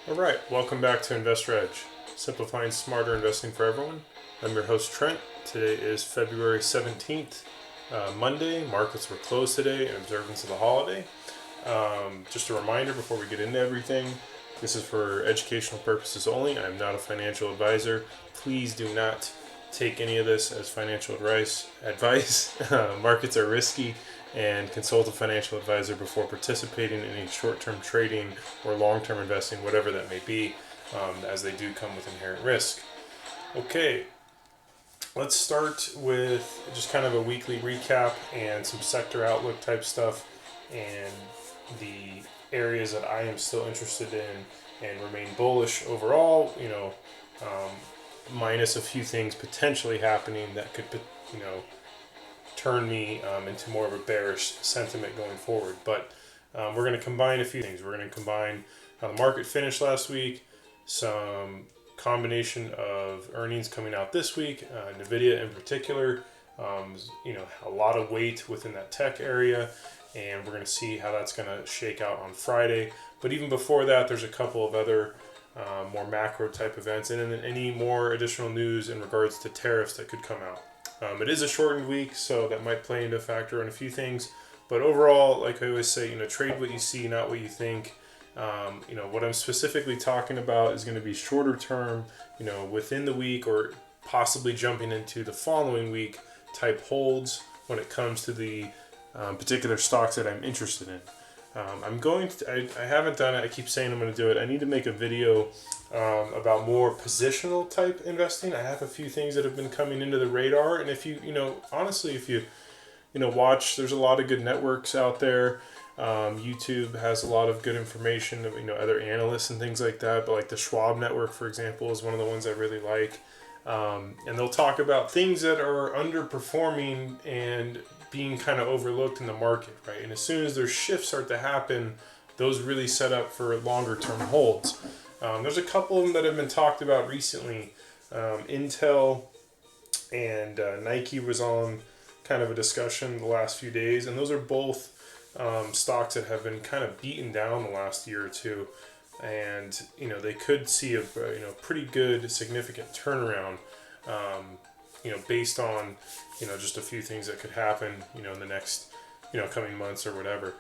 All right, welcome back to Investor Edge, simplifying smarter investing for everyone. I'm your host, Trent. Today is February 17th, Monday. Markets were closed today in observance of the holiday. Just a reminder before we get into everything, this is for educational purposes only. I'm not a financial advisor. Please do not take any of this as financial advice. Markets are risky, and consult a financial advisor before participating in any short-term trading or long-term investing, whatever that may be, as they do come with inherent risk. Okay, let's start with just kind of a weekly recap and some sector outlook type stuff and the areas that I am still interested in and remain bullish overall, minus a few things potentially happening that could, turn me into more of a bearish sentiment going forward. But we're going to combine a few things. We're going to combine how the market finished last week, some combination of earnings coming out this week, Nvidia in particular, a lot of weight within that tech area, and we're going to see how that's going to shake out on Friday. But even before that, there's a couple of other more macro type events, and then any more additional news in regards to tariffs that could come out. It is a shortened week, so that might play into a factor in a few things. But overall, like I always say, trade what you see, not what you think. What I'm specifically talking about is going to be shorter term, within the week or possibly jumping into the following week type holds when it comes to the particular stocks that I'm interested in. I haven't done it. I keep saying I'm going to do it. I need to make a video about more positional type investing. I have a few things that have been coming into the radar. And if you watch, there's a lot of good networks out there. YouTube has a lot of good information of, other analysts and things like that. But like the Schwab network, for example, is one of the ones I really like. And they'll talk about things that are underperforming and being kind of overlooked in the market, right? And as soon as their shifts start to happen, those really set up for longer term holds. There's a couple of them that have been talked about recently. Intel and Nike was on kind of a discussion the last few days, and those are both stocks that have been kind of beaten down the last year or two, and they could see a pretty good significant turnaround. Based on, just a few things that could happen, in the next, coming months or whatever.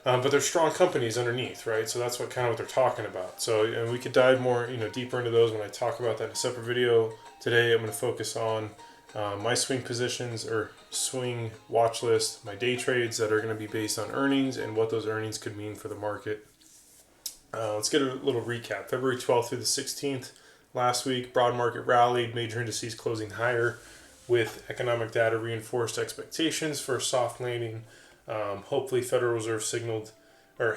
But they're strong companies underneath, right? So that's what they're talking about. So, and we could dive more, deeper into those when I talk about that in a separate video. Today, I'm going to focus on my swing positions or swing watch list, my day trades that are going to be based on earnings and what those earnings could mean for the market. Let's get a little recap. February 12th through the 16th. Last week, broad market rallied, major indices closing higher with economic data reinforced expectations for a soft landing. Hopefully, Federal Reserve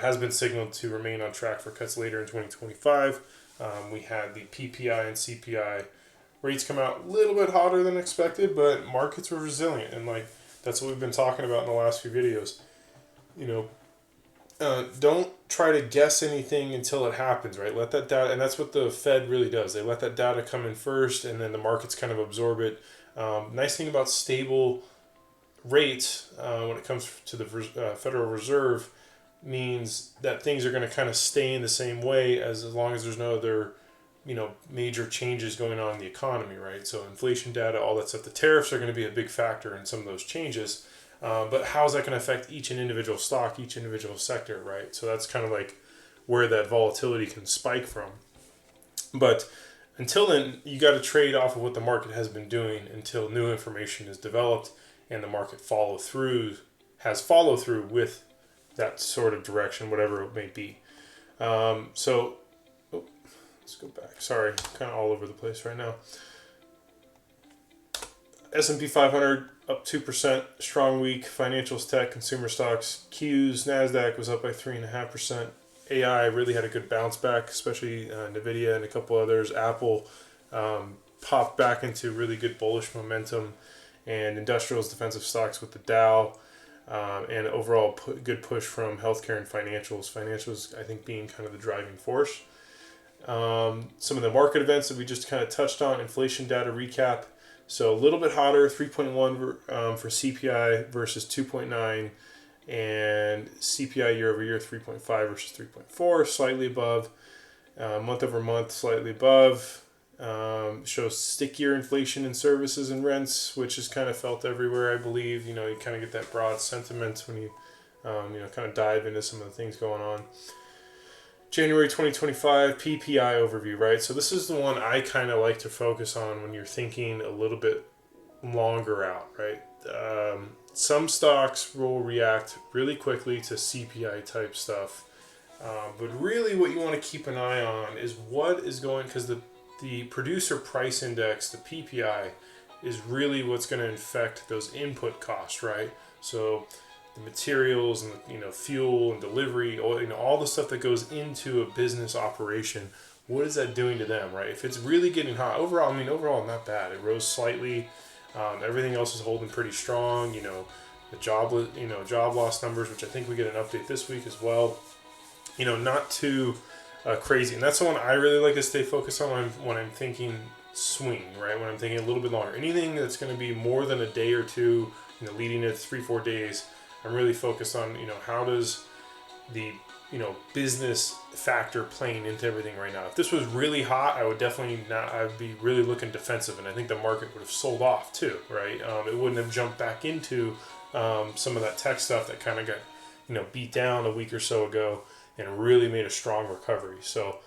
has been signaled to remain on track for cuts later in 2025. We had the PPI and CPI rates come out a little bit hotter than expected, but markets were resilient, and that's what we've been talking about in the last few videos. Don't try to guess anything until it happens, right? Let that data, and that's what the Fed really does. They let that data come in first, and then the markets kind of absorb it. Nice thing about stable rates when it comes to the Federal Reserve means that things are going to kind of stay in the same way as long as there's no other, major changes going on in the economy, right? So inflation data, all that stuff. The tariffs are going to be a big factor in some of those changes. But how is that going to affect each and individual stock, each individual sector, right? So that's kind of like where that volatility can spike from. But until then, you got to trade off of what the market has been doing until new information is developed and the market has follow through with that sort of direction, whatever it may be. Let's go back. Sorry, kind of all over the place right now. S&P 500 up 2%, strong week. Financials, tech, consumer stocks, Qs, NASDAQ was up by 3.5%. AI really had a good bounce back, especially Nvidia and a couple others. Apple popped back into really good bullish momentum, and industrials, defensive stocks with the Dow, and overall good push from healthcare and financials. Financials, I think, being kind of the driving force. Some of the market events that we just kind of touched on, inflation data recap. So a little bit hotter, 3.1 for CPI versus 2.9, and CPI year over year 3.5 versus 3.4, slightly above. Month over month, slightly above. Shows stickier inflation in services and rents, which is kind of felt everywhere, I believe. You kind of get that broad sentiment when you, kind of dive into some of the things going on. January 2025 PPI overview, right? So this is the one I kind of like to focus on when you're thinking a little bit longer out, right? Some stocks will react really quickly to CPI type stuff. But really what you want to keep an eye on is what is going, because the producer price index, the PPI, is really what's going to affect those input costs, right? So the materials and fuel and delivery, all the stuff that goes into a business operation, what is that doing to them, right? If it's really getting hot, overall not bad. It rose slightly. Everything else is holding pretty strong. The job loss numbers, which I think we get an update this week as well. Not too crazy, and that's the one I really like to stay focused on when I'm thinking swing, right? When I'm thinking a little bit longer, anything that's going to be more than a day or two, leading to 3-4 days. I'm really focused on, how does the, business factor playing into everything right now. If this was really hot, I would be really looking defensive, and I think the market would have sold off too, right? It wouldn't have jumped back into some of that tech stuff that kind of got, beat down a week or so ago and really made a strong recovery. So,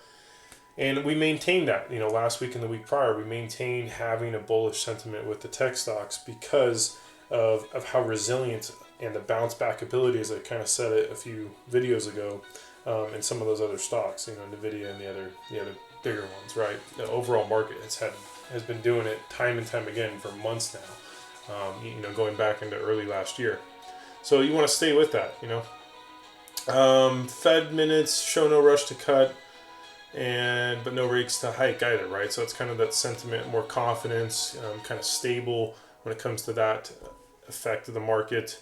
and we maintained that, last week and the week prior, we maintained having a bullish sentiment with the tech stocks because of how resilient and the bounce back ability, as I kind of said it a few videos ago, and some of those other stocks, Nvidia and the other bigger ones, right? The overall market has been doing it time and time again for months now, going back into early last year. So you want to stay with that, Fed minutes show no rush to cut, but no rates to hike either, right? So it's kind of that sentiment, more confidence, kind of stable when it comes to that effect of the market.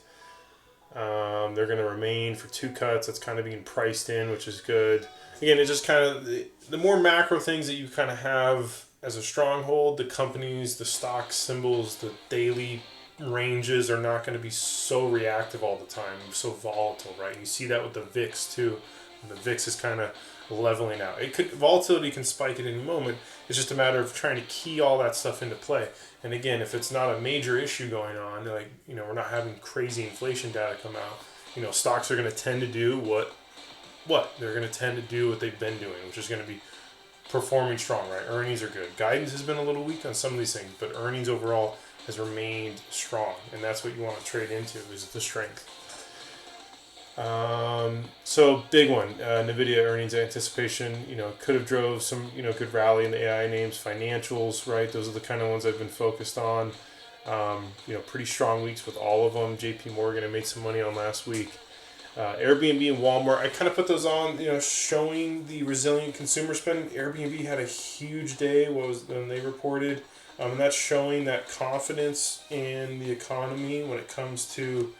They're going to remain for 2 cuts. That's kind of being priced in, which is good. Again, it's just kind of the more macro things that you kind of have as a stronghold, the companies, the stock symbols, the daily ranges are not going to be so reactive all the time, so volatile, right? You see that with the VIX too. And the VIX is kind of leveling out. Volatility can spike at any moment. It's just a matter of trying to key all that stuff into play. And again, if it's not a major issue going on, like, we're not having crazy inflation data come out, stocks are going to tend to do what they're going to tend to do what they've been doing, which is going to be performing strong, right? Earnings are good. Guidance has been a little weak on some of these things, but earnings overall has remained strong, and that's what you want to trade into, is the strength. So big one, Nvidia earnings anticipation, could have drove some, good rally in the AI names, financials, right? Those are the kind of ones I've been focused on. Pretty strong weeks with all of them. JP Morgan I made some money on last week. Airbnb and Walmart, I kind of put those on, showing the resilient consumer spending. Airbnb had a huge day when they reported, and that's showing that confidence in the economy when it comes to,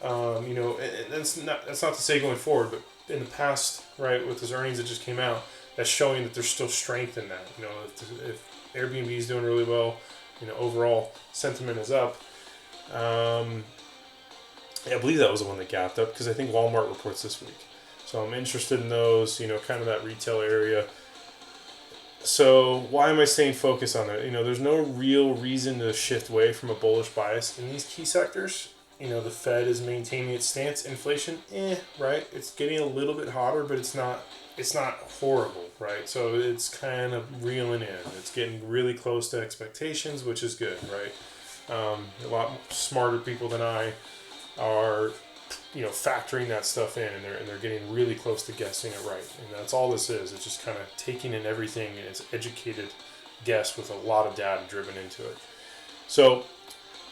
and that's not to say going forward, but in the past, right, with those earnings that just came out, that's showing that there's still strength in that. If Airbnb is doing really well, overall sentiment is up. I believe that was the one that gapped up, because I think Walmart reports this week. So I'm interested in those, kind of that retail area. So why am I staying focused on it? There's no real reason to shift away from a bullish bias in these key sectors. The Fed is maintaining its stance. Inflation, right? It's getting a little bit hotter, but it's not horrible, right? So it's kind of reeling in. It's getting really close to expectations, which is good, right? A lot smarter people than I are, factoring that stuff in, and they're getting really close to guessing it right. And that's all this is. It's just kind of taking in everything, and it's educated guess with a lot of data driven into it. So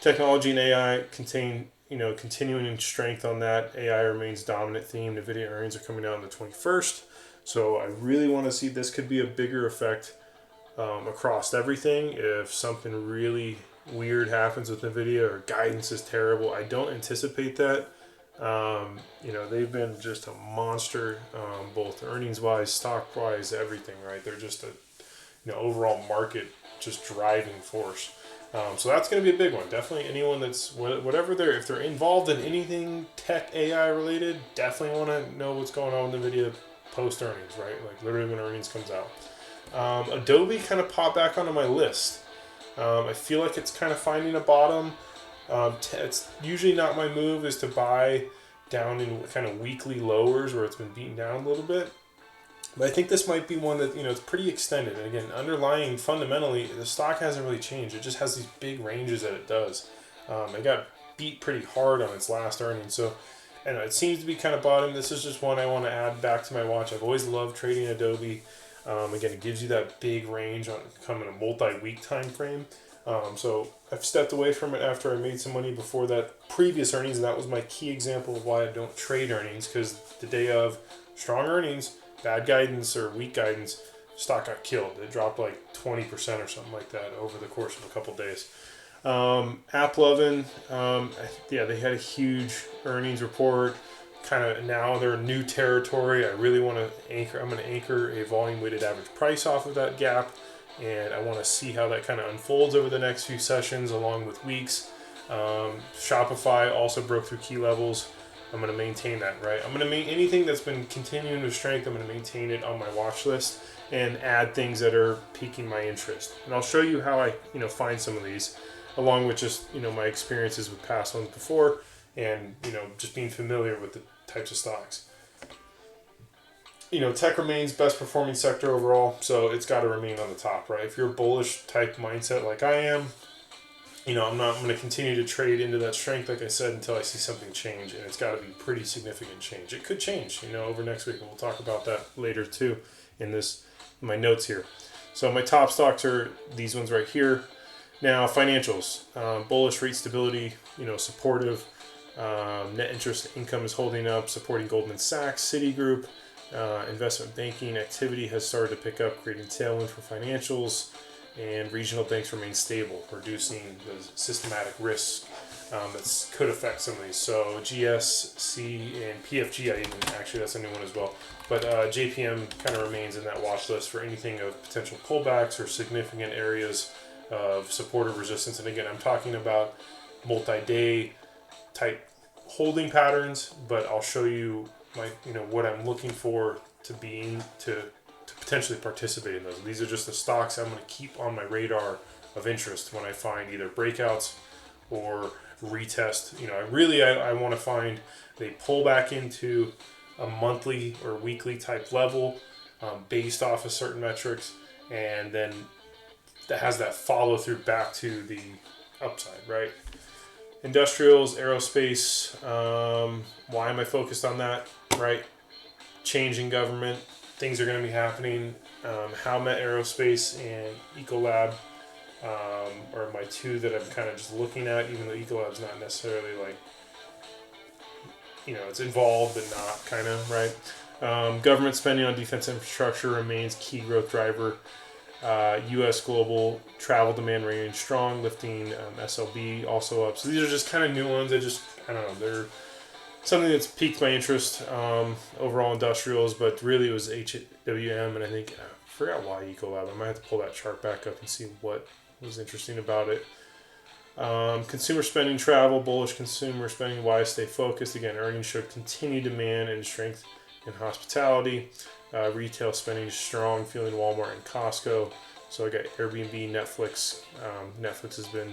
technology and AI continuing in strength on that. AI remains dominant theme. NVIDIA earnings are coming out on the 21st. So I really want to see this could be a bigger effect across everything. If something really weird happens with NVIDIA or guidance is terrible, I don't anticipate that. They've been just a monster, both earnings-wise, stock-wise, everything, right? They're just a, overall market just driving force. So that's going to be a big one. Definitely anyone that's, if they're involved in anything tech AI related, definitely want to know what's going on with NVIDIA post earnings, right? Like literally when earnings comes out. Adobe kind of popped back onto my list. I feel like it's kind of finding a bottom. It's usually not my move is to buy down in kind of weekly lowers where it's been beaten down a little bit. But I think this might be one that, it's pretty extended. And again, underlying fundamentally, the stock hasn't really changed. It just has these big ranges that it does. It got beat pretty hard on its last earnings. So, and it seems to be kind of bottom. This is just one I want to add back to my watch. I've always loved trading Adobe. Again, it gives you that big range on coming a multi-week time frame. So I've stepped away from it after I made some money before that previous earnings, and that was my key example of why I don't trade earnings, because the day of strong earnings, bad guidance or weak guidance, stock got killed. It dropped like 20% or something like that over the course of a couple days. AppLovin, they had a huge earnings report. Kind of now they're in new territory. I really want to anchor. I'm going to anchor a volume weighted average price off of that gap, and I want to see how that kind of unfolds over the next few sessions along with weeks. Shopify also broke through key levels. I'm going to maintain that, right? I'm going to anything that's been continuing to strength, I'm going to maintain it on my watch list and add things that are piquing my interest. And I'll show you how I, find some of these, along with just, my experiences with past ones before, and, just being familiar with the types of stocks. Tech remains best performing sector overall, so it's got to remain on the top, right? If you're a bullish type mindset like I am, I'm going to continue to trade into that strength, like I said, until I see something change, and it's got to be pretty significant change. It could change, over next week, and we'll talk about that later too in my notes here. So my top stocks are these ones right here. Now financials, bullish rate stability, supportive. Net interest income is holding up, supporting Goldman Sachs, Citigroup. Investment banking activity has started to pick up, creating tailwind for financials. And regional banks remain stable, reducing the systematic risk that could affect some of these. So GSC and PFG, actually that's a new one as well. But JPM kind of remains in that watch list for anything of potential pullbacks or significant areas of support or resistance. And again, I'm talking about multi-day type holding patterns, but I'll show you what I'm looking for to potentially participate in those. These are just the stocks I'm going to keep on my radar of interest when I find either breakouts or retest. I want to find they pull back into a monthly or weekly type level based off of certain metrics, and then that has that follow through back to the upside, right? Industrials, aerospace, why am I focused on that, right? Changing government, things are going to be happening. Howmet Aerospace and Ecolab are my two that I'm kind of just looking at, even though Ecolab's not necessarily it's involved but not kind of, right? Government spending on defense infrastructure remains key growth driver. U.S. global travel demand remains strong, lifting SLB also up. So these are just kind of new ones. I don't know, they're something that's piqued my interest. Overall industrials, but really it was HWM, and I forgot why Ecolab. I might have to pull that chart back up and see what was interesting about it. Consumer spending, travel, bullish consumer spending, why stay focused. Again, earnings showed continued demand and strength in hospitality. Retail spending is strong, fueling Walmart and Costco. So I got Airbnb, Netflix. Netflix has been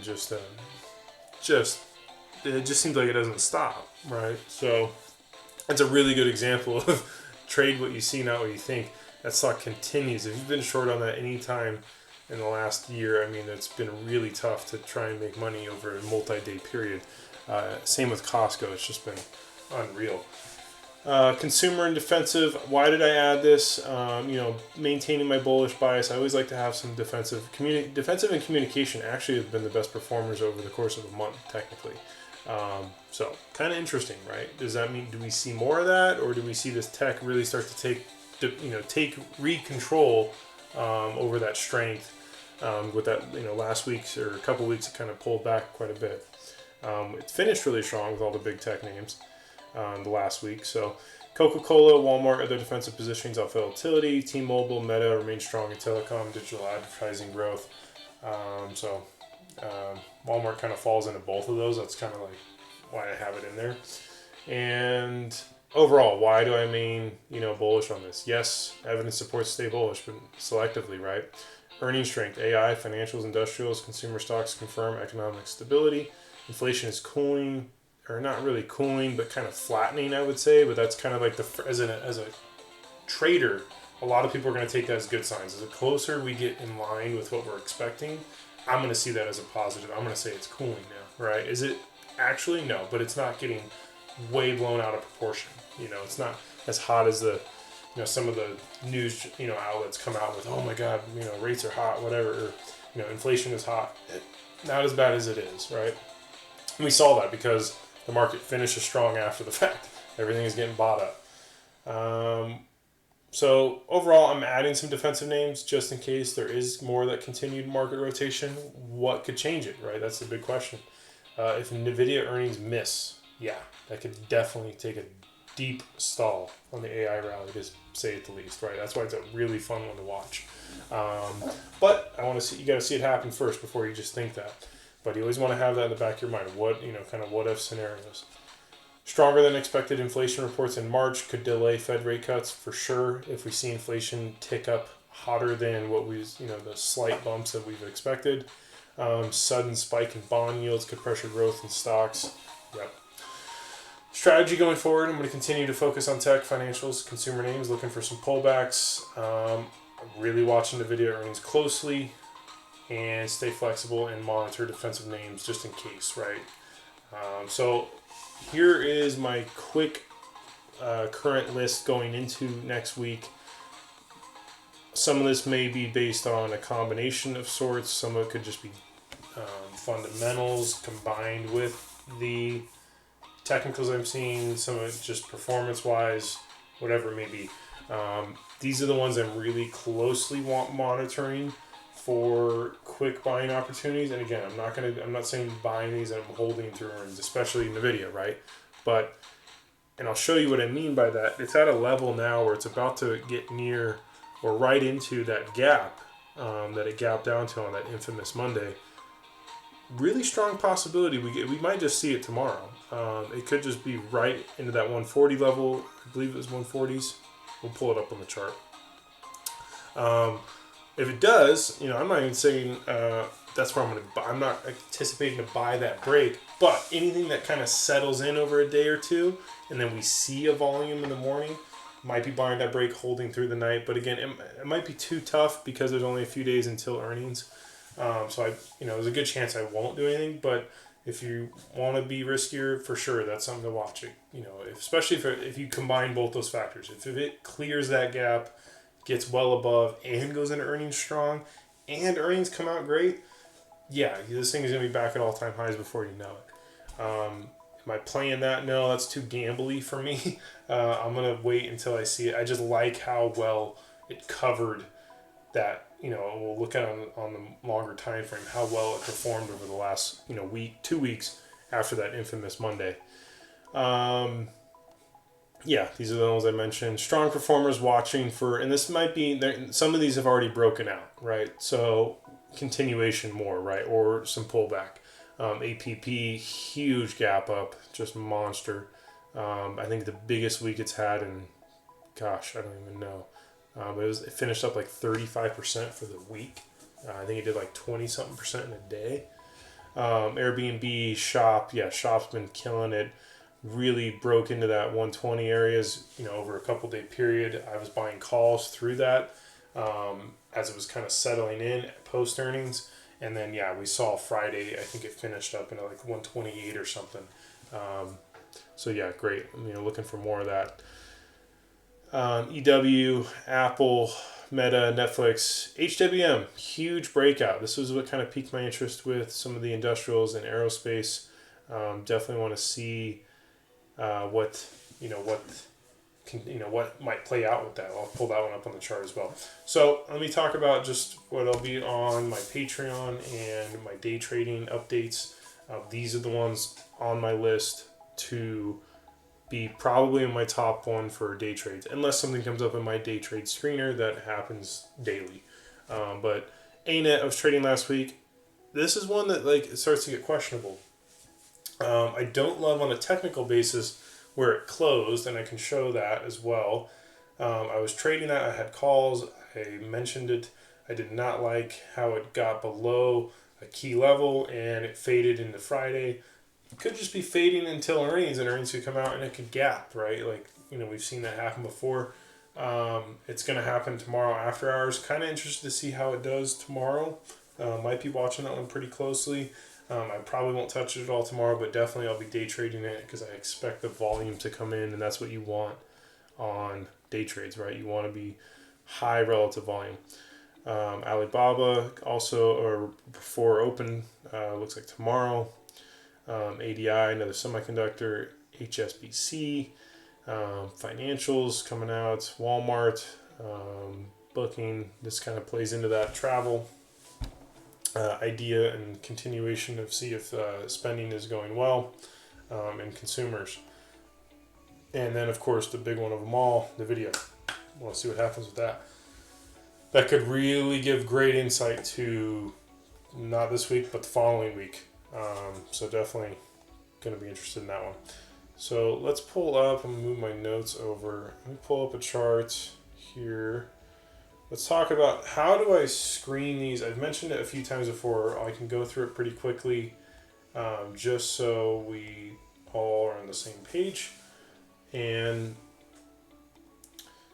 it just seems like it doesn't stop, right? So it's a really good example of trade what you see, not what you think. That stock continues. If you've been short on that any time in the last year, it's been really tough to try and make money over a multi-day period. Same with Costco. It's just been unreal. Consumer and defensive. Why did I add this? Maintaining my bullish bias. I always like to have some defensive and communication actually have been the best performers over the course of a month, technically. So kind of interesting, right? Does that mean, do we see more of that, or do we see this tech really start to take control over that strength? With that, last week's or a couple weeks, it kind of pulled back quite a bit. It finished really strong with all the big tech names the last week. So Coca-Cola, Walmart, other defensive positionings off volatility. T-Mobile, Meta remain strong in telecom, digital advertising growth. Walmart kind of falls into both of those. That's kind of like why I have it in there. And overall, why do I mean, bullish on this? Yes, evidence supports stay bullish, but selectively, right? Earnings strength, AI, financials, industrials, consumer stocks confirm economic stability. Inflation is cooling, or not really cooling, but kind of flattening, I would say. But that's kind of like as a trader, a lot of people are going to take that as good signs. As the closer we get in line with what we're expecting, I'm going to see that as a positive. I'm going to say it's cooling now, right? Is it actually? No, but it's not getting way blown out of proportion. It's not as hot as some of the news, outlets come out with, oh my God, rates are hot, whatever, or, inflation is hot. Not as bad as it is, right? And we saw that because the market finishes strong after the fact. Everything is getting bought up. So overall, I'm adding some defensive names just in case there is more of that continued market rotation. What could change it, right? That's the big question. If Nvidia earnings miss, yeah, that could definitely take a deep stall on the AI rally, to say it the least, right? That's why it's a really fun one to watch. But you got to see it happen first before you just think that. But you always want to have that in the back of your mind. Kind of what if scenarios. Stronger than expected inflation reports in March could delay Fed rate cuts for sure. If we see inflation tick up hotter than what the slight bumps that we've expected. Sudden spike in bond yields could pressure growth in stocks. Yep. Strategy going forward, I'm going to continue to focus on tech, financials, consumer names, looking for some pullbacks. I'm really watching the Nvidia earnings closely and stay flexible and monitor defensive names just in case, right? So here is my quick current list going into next week. Some of this may be based on a combination of sorts. Some of it could just be fundamentals combined with the technicals I'm seeing. Some of it just performance-wise, whatever it may be. These are the ones I'm really closely monitoring for quick buying opportunities. And again, I'm not saying buying these and I'm holding through earnings, especially Nvidia, right? And I'll show you what I mean by that. It's at a level now where it's about to get near or right into that gap that it gapped down to on that infamous Monday. Really strong possibility we might just see it tomorrow. It could just be right into that 140 level. I believe it was 140s. We'll pull it up on the chart. If it does, I'm not even saying that's where I'm going to buy. I'm not anticipating to buy that break, but anything that kind of settles in over a day or two, and then we see a volume in the morning, might be buying that break, holding through the night. But again, it might be too tough because there's only a few days until earnings. So there's a good chance I won't do anything. But if you want to be riskier, for sure, that's something to watch. Especially if you combine both those factors. If it clears that gap, gets well above, and goes into earnings strong, and earnings come out great, yeah, this thing is going to be back at all-time highs before you know it. Am I playing that? No, that's too gambly for me. I'm going to wait until I see it. I just like how well it covered that. We'll look at it on the longer time frame, how well it performed over the last, week, 2 weeks after that infamous Monday. Yeah, these are the ones I mentioned. Strong performers watching for, and this might be, some of these have already broken out, right? So continuation more, right? Or some pullback. APP, huge gap up, just monster. I think the biggest week it's had in, gosh, I don't even know. It finished up like 35% for the week. I think it did like 20-something% in a day. Airbnb, Shop's been killing it. Really broke into that 120 areas, over a couple day period. I was buying calls through that as it was kind of settling in post earnings. And then, we saw Friday, I think it finished up in like 128 or something. So, great. Looking for more of that. EW, Apple, Meta, Netflix, HWM, huge breakout. This was what kind of piqued my interest with some of the industrials and aerospace. Definitely want to see what might play out with that. I'll pull that one up on the chart as well. So let me talk about just what'll be on my Patreon and my day trading updates. These are the ones on my list to be probably in my top one for day trades, unless something comes up in my day trade screener that happens daily. But ANET, I was trading last week. This is one that it starts to get questionable. I don't love on a technical basis where it closed, and I can show that as well. I was trading that. I had calls. I mentioned it. I did not like how it got below a key level and it faded into Friday. It could just be fading until earnings, and earnings could come out and it could gap, right? Like, we've seen that happen before. It's going to happen tomorrow after hours. Kind of interested to see how it does tomorrow. Might be watching that one pretty closely. I probably won't touch it at all tomorrow, but definitely I'll be day trading it because I expect the volume to come in, and that's what you want on day trades, right? You want to be high relative volume. Alibaba also, or before open, looks like tomorrow. ADI, another semiconductor. HSBC, financials coming out. Walmart, booking. This kind of plays into that travel idea and continuation of see if spending is going well, and consumers. And then, of course, the big one of them all, Nvidia. We'll see what happens with that. That could really give great insight to not this week, but the following week. So definitely going to be interested in that one. So let's pull up and move my notes over. Let me pull up a chart here. Let's talk about how do I screen these. I've mentioned it a few times before. I can go through it pretty quickly, just so we all are on the same page. And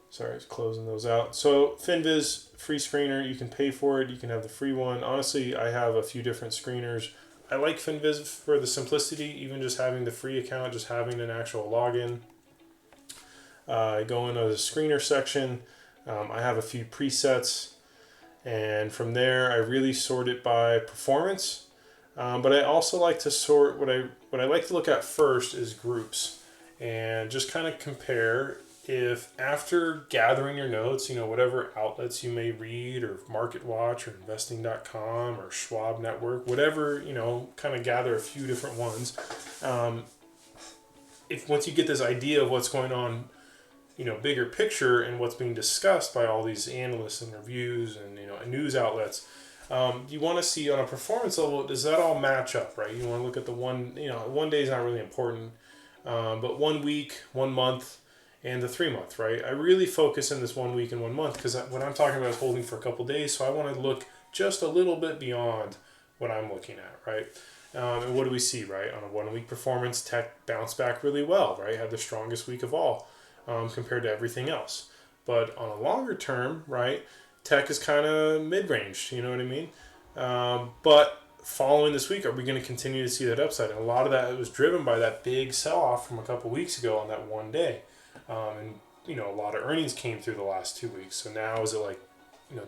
sorry, I was closing those out. So FinViz, free screener. You can pay for it. You can have the free one. Honestly, I have a few different screeners. I like FinViz for the simplicity, even just having the free account, just having an actual login. I go into the screener section. I have a few presets, and from there I really sort it by performance. But I also like to sort what I like to look at first is groups, and just kind of compare if after gathering your notes, whatever outlets you may read, or Market Watch or investing.com or Schwab Network, whatever, kind of gather a few different ones. If once you get this idea of what's going on, bigger picture and what's being discussed by all these analysts and reviews and, news outlets, you want to see on a performance level, does that all match up, right? You want to look at the one day is not really important, but 1 week, 1 month, and the 3 month, right? I really focus in this 1 week and 1 month because what I'm talking about is holding for a couple days. So I want to look just a little bit beyond what I'm looking at, right? And what do we see, right? On a 1 week performance, tech bounced back really well, right? Had the strongest week of all compared to everything else. But on a longer term, right, tech is kind of mid-range, you know what I mean? But following this week, are we going to continue to see that upside? And a lot of that was driven by that big sell-off from a couple weeks ago on that one day. And a lot of earnings came through the last 2 weeks. So now is it like,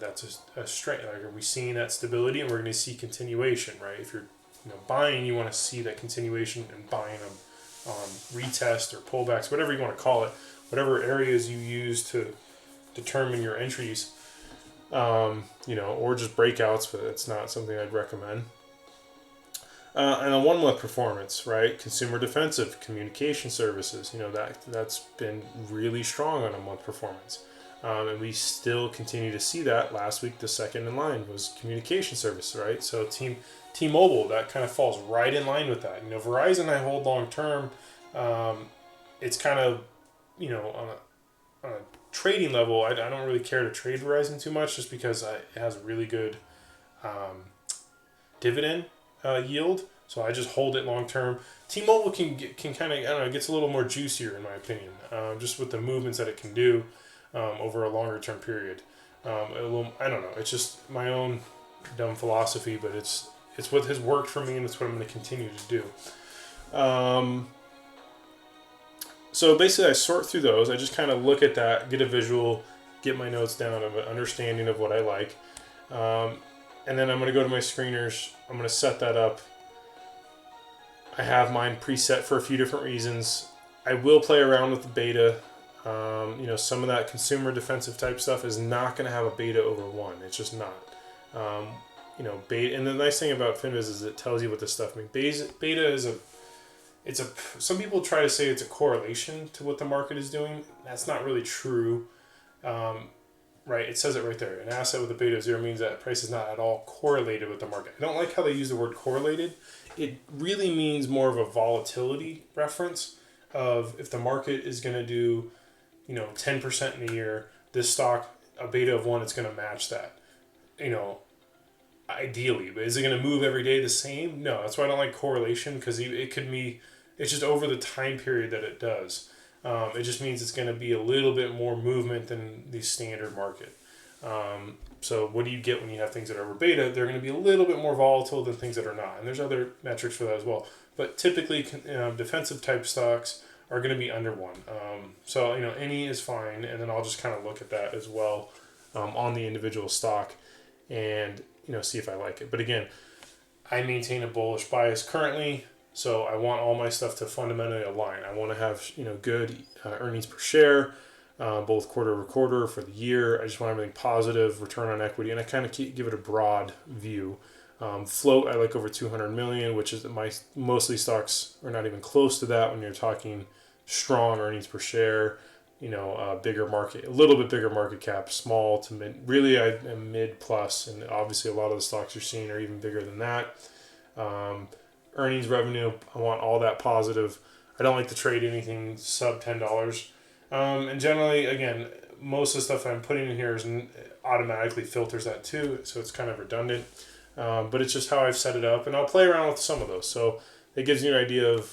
that's a strength? Like, are we seeing that stability, and we're going to see continuation, right? If you're buying, you want to see that continuation and buying them on retest or pullbacks, whatever you want to call it, whatever areas you use to determine your entries, or just breakouts, but it's not something I'd recommend. And a 1 month performance, right? Consumer defensive, communication services, that's been really strong on a month performance. And we still continue to see that. Last week, the second in line was communication service, right? So T-Mobile, that kind of falls right in line with that. Verizon I hold long term. It's kind of, on a trading level, I don't really care to trade Verizon too much just because it has a really good dividend yield, so I just hold it long term. T-Mobile can kind of, I don't know, it gets a little more juicier in my opinion, just with the movements that it can do over a longer term period. I don't know, it's just my own dumb philosophy, but it's what has worked for me, and it's what I'm going to continue to do. So basically, I sort through those. I just kind of look at that, get a visual, get my notes down of an understanding of what I like. And then I'm going to go to my screeners. I'm going to set that up. I have mine preset for a few different reasons. I will play around with the beta. Some of that consumer defensive type stuff is not going to have a beta over 1. It's just not. Beta. And the nice thing about FinViz is it tells you what this stuff means. Beta is some people try to say it's a correlation to what the market is doing. That's not really true. Right, it says it right there. An asset with a beta of 0 means that price is not at all correlated with the market. I don't like how they use the word correlated. It really means more of a volatility reference. of if the market is going to do, 10% in a year, this stock, a beta of 1, it's going to match that, ideally. But is it going to move every day the same? No, that's why I don't like correlation, because it could be, it's just over the time period that it does. It just means it's going to be a little bit more movement than the standard market. So what do you get when you have things that are over beta? They're going to be a little bit more volatile than things that are not. And there's other metrics for that as well. But typically, defensive type stocks are going to be under 1. So, any is fine. And then I'll just kind of look at that as well on the individual stock and, see if I like it. But again, I maintain a bullish bias currently. So I want all my stuff to fundamentally align. I want to have, good earnings per share, both quarter over quarter for the year. I just want everything positive, return on equity, and I kind of give it a broad view. Float, I like over 200 million, which is mostly stocks are not even close to that when you're talking strong earnings per share, bigger market, a little bit bigger market cap, small to mid. Really, I am mid plus, and obviously a lot of the stocks you're seeing are even bigger than that. Earnings revenue, I want all that positive. I don't like to trade anything sub $10. And generally, again, most of the stuff I'm putting in here is automatically filters that too, so it's kind of redundant. But it's just how I've set it up, and I'll play around with some of those. So it gives you an idea of,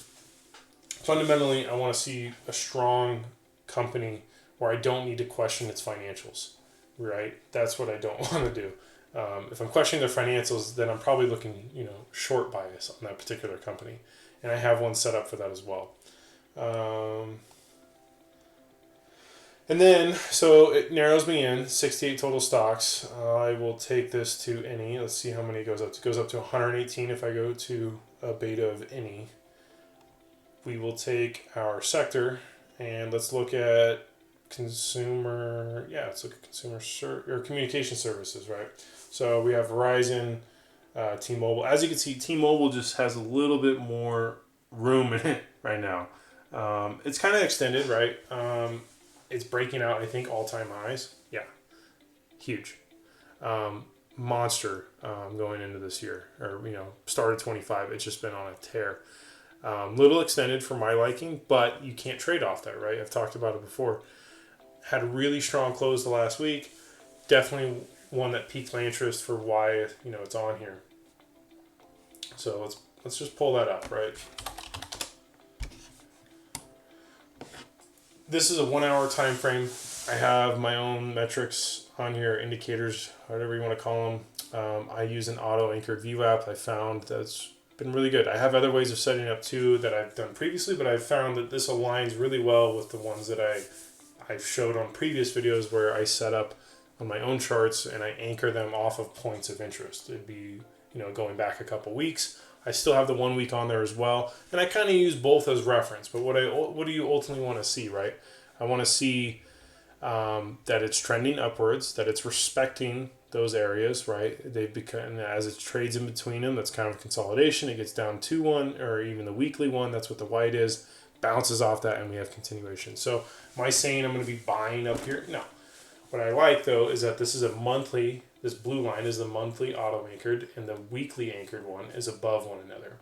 fundamentally, I want to see a strong company where I don't need to question its financials, right? That's what I don't want to do. If I'm questioning their financials, then I'm probably looking, short bias on that particular company. And I have one set up for that as well. And then, so it narrows me in, 68 total stocks. I will take this to any. Let's see how many it goes up to. It goes up to 118 if I go to a beta of any. We will take our sector, and let's look at consumer, let's look at consumer or communication services, right? So we have Verizon, T-Mobile. As you can see, T-Mobile just has a little bit more room in it right now. It's kind of extended, right? It's breaking out, I think, all-time highs. Yeah, huge. Monster going into this year, or, started 25. It's just been on a tear. Little extended for my liking, but you can't trade off that, right? I've talked about it before. Had a really strong close the last week. Definitely one that piqued my interest for why, it's on here. So let's just pull that up, right? This is a 1 hour time frame. I have my own metrics on here, indicators, whatever you want to call them. I use an auto-anchored VWAP. I found that's been really good. I have other ways of setting it up too that I've done previously, but I've found that this aligns really well with the ones that I've showed on previous videos where I set up on my own charts and I anchor them off of points of interest. It'd be, going back a couple weeks. I still have the 1 week on there as well, and I kind of use both as reference. But what do you ultimately want to see, right? I want to see that it's trending upwards, that it's respecting those areas, right? They've become, as it trades in between them, that's kind of consolidation. It gets down to 1, or even the weekly one. That's what the white is. Bounces off that, and we have continuation. So am I saying I'm going to be buying up here? No. What I like, though, is that this is a monthly. This blue line is the monthly auto-anchored, and the weekly anchored one is above one another.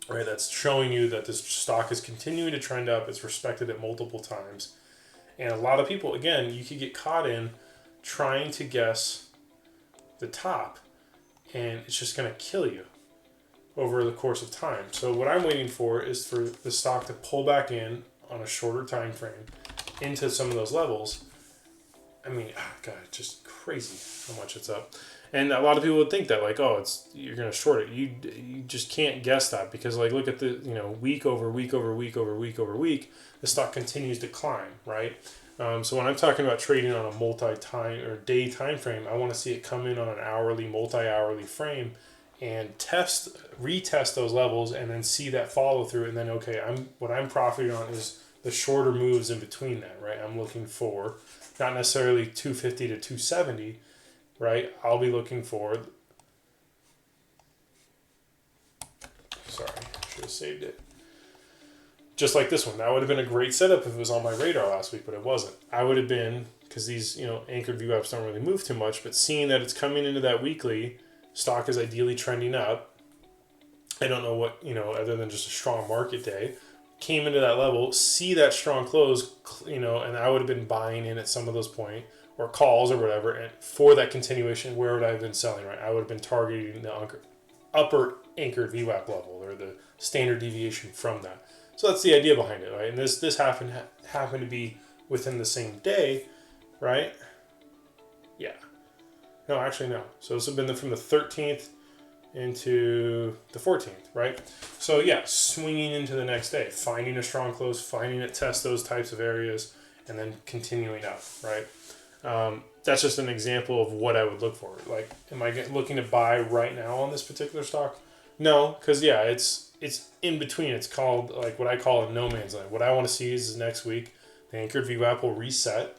Right? That's showing you that this stock is continuing to trend up. It's respected it multiple times. And a lot of people, again, you could get caught in trying to guess the top, and it's just going to kill you over the course of time. So what I'm waiting for is for the stock to pull back in on a shorter time frame into some of those levels. I mean, God, it's just crazy how much it's up. And a lot of people would think that, like, oh, you're going to short it. You just can't guess that, because, like, look at the, week over week over week over week over week, the stock continues to climb, right? So when I'm talking about trading on a multi-time or day time frame, I want to see it come in on an hourly, multi-hourly frame and retest those levels, and then see that follow through. And then, okay, what I'm profiting on is the shorter moves in between that, right? I'm looking for not necessarily 250 to 270, right? I'll be looking for, sorry, I should have saved it. Just like this one, that would have been a great setup if it was on my radar last week, but it wasn't. I would have been, because these, anchored VWAPs don't really move too much, but seeing that it's coming into that weekly, stock is ideally trending up. I don't know what, other than just a strong market day, came into that level, see that strong close, you know, and I would have been buying in at some of those points or calls or whatever, and for that continuation, where would I have been selling, right? I would have been targeting the upper anchored VWAP level, or the standard deviation from that. So that's the idea behind it, right? And this happened to be within the same day, right? Yeah. No, actually no. So this would have been from the 13th into the 14th, right? So yeah, swinging into the next day, finding a strong close, finding it test those types of areas, and then continuing up, right? That's just an example of what I would look for. Like, am I looking to buy right now on this particular stock? No, because yeah, it's in between. It's called, like, what I call a no man's land. What I want to see is next week the anchored VWAP will reset,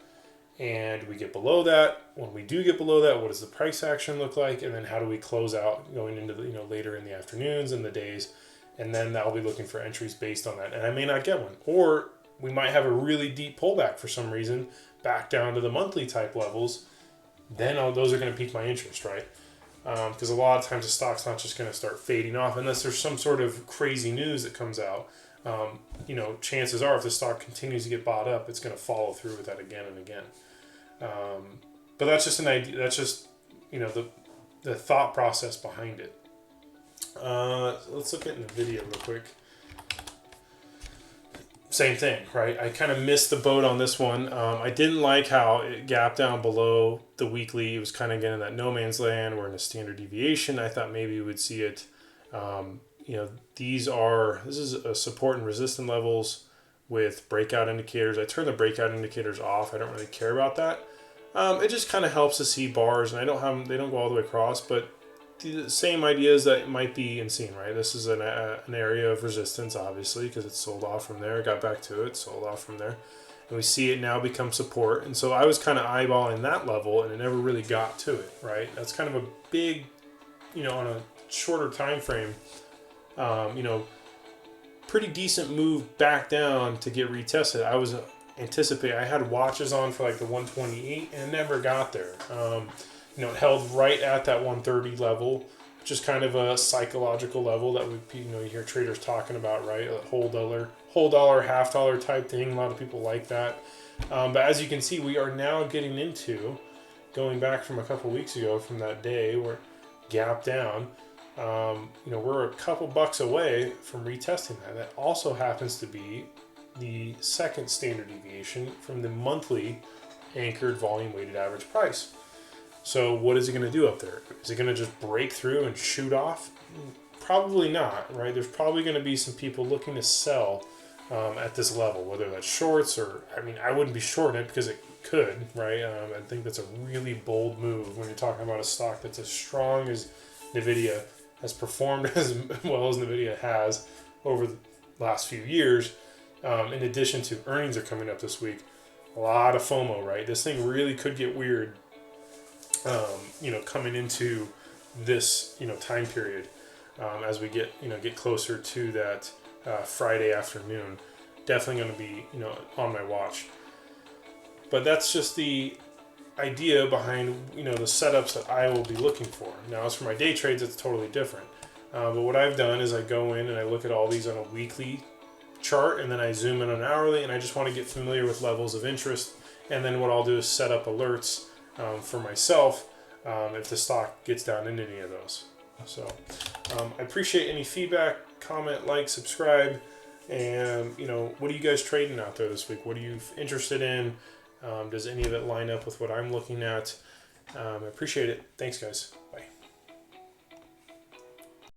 and we get below that. When we do get below that, what does the price action look like? And then how do we close out going into the, you know, later in the afternoons and the days? And then I'll be looking for entries based on that. And I may not get one. Or we might have a really deep pullback for some reason, back down to the monthly type levels. Then those are going to pique my interest, right? Because a lot of times the stock's not just going to start fading off unless there's some sort of crazy news that comes out. You know, chances are if the stock continues to get bought up, it's going to follow through with that again and again. But that's just an idea. That's just, you know, the thought process behind it. Let's look at Nvidia real quick. Same thing, right? I kind of missed the boat on this one. I didn't like how it gapped down below the weekly. It was kind of getting that no man's land. We're in a standard deviation. I thought maybe we would see it. You know, this is a support and resistance levels with breakout indicators. I turn the breakout indicators off. I don't really care about that. It just kind of helps to see bars, and they don't go all the way across, but the same ideas that it might be insane, right? This is an area of resistance, obviously, because it sold off from there, got back to it, sold off from there, and we see it now become support. And so I was kind of eyeballing that level, and it never really got to it, right? That's kind of a big, you know, on a shorter time frame, you know, pretty decent move back down to get retested. I was anticipating, I had watches on for like the 128, and it never got there. You know, it held right at that 130 level, which is kind of a psychological level that you hear traders talking about, right? A whole dollar, half dollar type thing. A lot of people like that. But as you can see, we are now getting into, going back from a couple weeks ago from that day where gap down, you know, we're a couple bucks away from retesting that. That also happens to be the second standard deviation from the monthly anchored volume weighted average price. So what is it going to do up there? Is it going to just break through and shoot off? Probably not, right? There's probably going to be some people looking to sell at this level, whether that's shorts or, I mean, I wouldn't be shorting it because it could, right? I think that's a really bold move when you're talking about a stock that's as strong as Nvidia, has performed as well as Nvidia has over the last few years. In addition to earnings are coming up this week, a lot of FOMO, right? This thing really could get weird. You know, coming into this, you know, time period, as we get closer to that Friday afternoon, definitely going to be, you know, on my watch. But that's just the idea behind, you know, the setups that I will be looking for. Now, as for my day trades, it's totally different. But what I've done is I go in and I look at all these on a weekly chart, and then I zoom in on hourly, and I just want to get familiar with levels of interest. And then what I'll do is set up alerts for myself if the stock gets down into any of those. So I appreciate any feedback, comment, like, subscribe, and, you know, what are you guys trading out there this week? What are you interested in? Does any of it line up with what I'm looking at? I appreciate it. Thanks, guys. Bye.